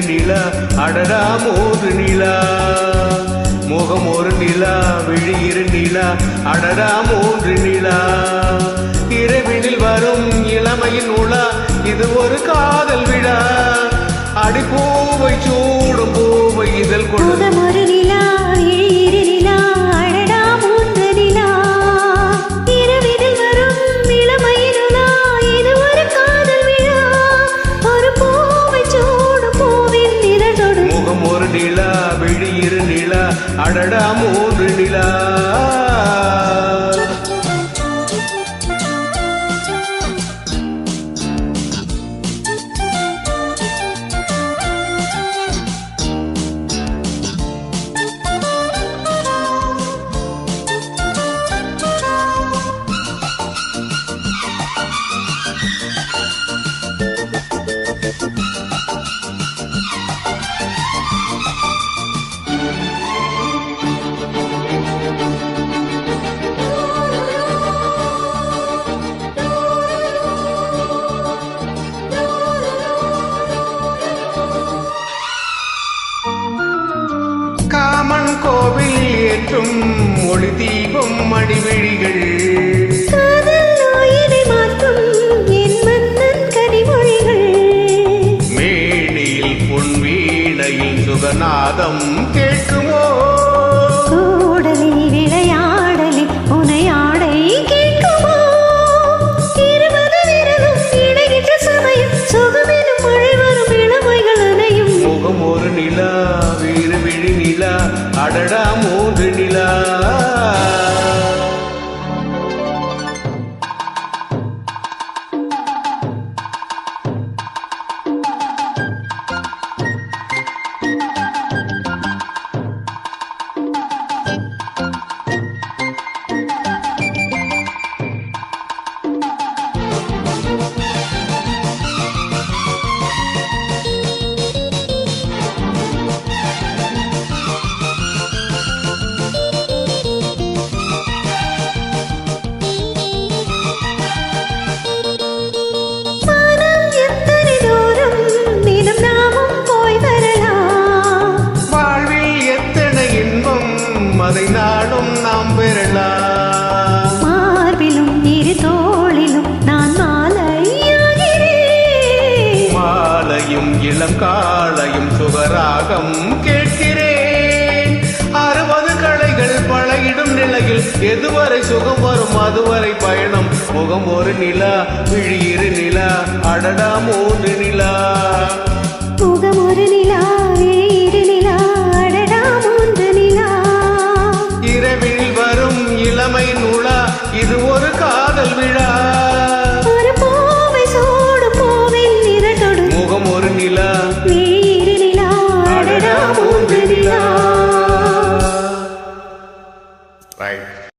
நிலா அடடா மூன்று நிலா முகம் ஒரு நிலா விழி இரு நிலா அடடா மூன்று நிலா இரவினில் வரும் இளமையின் உலா இது ஒரு காதல் விழா அடிப்பூவை சூடும் பூவை இதழ் கொடு ஒரு நிலா இரு நிலா அடடா மூன்று நிலா இரவினில் வரும் இளமையின் உலா இது ஒரு காதல் விழா ஒரு பூவை சூடும் பூவின் இதழ் கொடு முகம் ஒரு நிலா விழி இரு நிலா அடடா மூன்று நிலா காமன் கோவில் ஏற்றும் ஒளி தீபம் மடிவிழிகள் மாற்றும் என் மன்னன் கனிமொழிகள் மேடையில் பொன் வீணையில் சுகநாதம் கேட்குமோ கூடலில் விளையாடலில் புனையாடை கேட்குமோ இருபது விரலும் இணைகின்ற சமயம் சுகமெனும் மழை வரும் இளமைகள் அணையும் முகம் ஒரு நிலா வீறு விழி நிலா அடடா மூன்று நிலா அதை நாடும் நாம் பெறலாம் மார்பிலும் இரு தோளிலும் நான் மாலையாகிறேன் மாலையும் இளம் காலையும் சுகராகம் கேட்கிறேன் 60 கலைகள் பழகிடும் நிலையில் எதுவரை சுகம் வரும் அதுவரை பயணம் முகம் ஒரு நிலா விழி இரு நிலா அடடா மூன்று நிலா முகம் ஒரு நிலா இரு நிலா அடடா மூன்று நிலா இரவில் வரும் இளமை நூலா இது ஒரு காதல் விழா ஒரு பூவை சூடும் பூவின் இதழோடு முகம் ஒரு நிலா இரு நிலா அடடா மூன்று நிலா right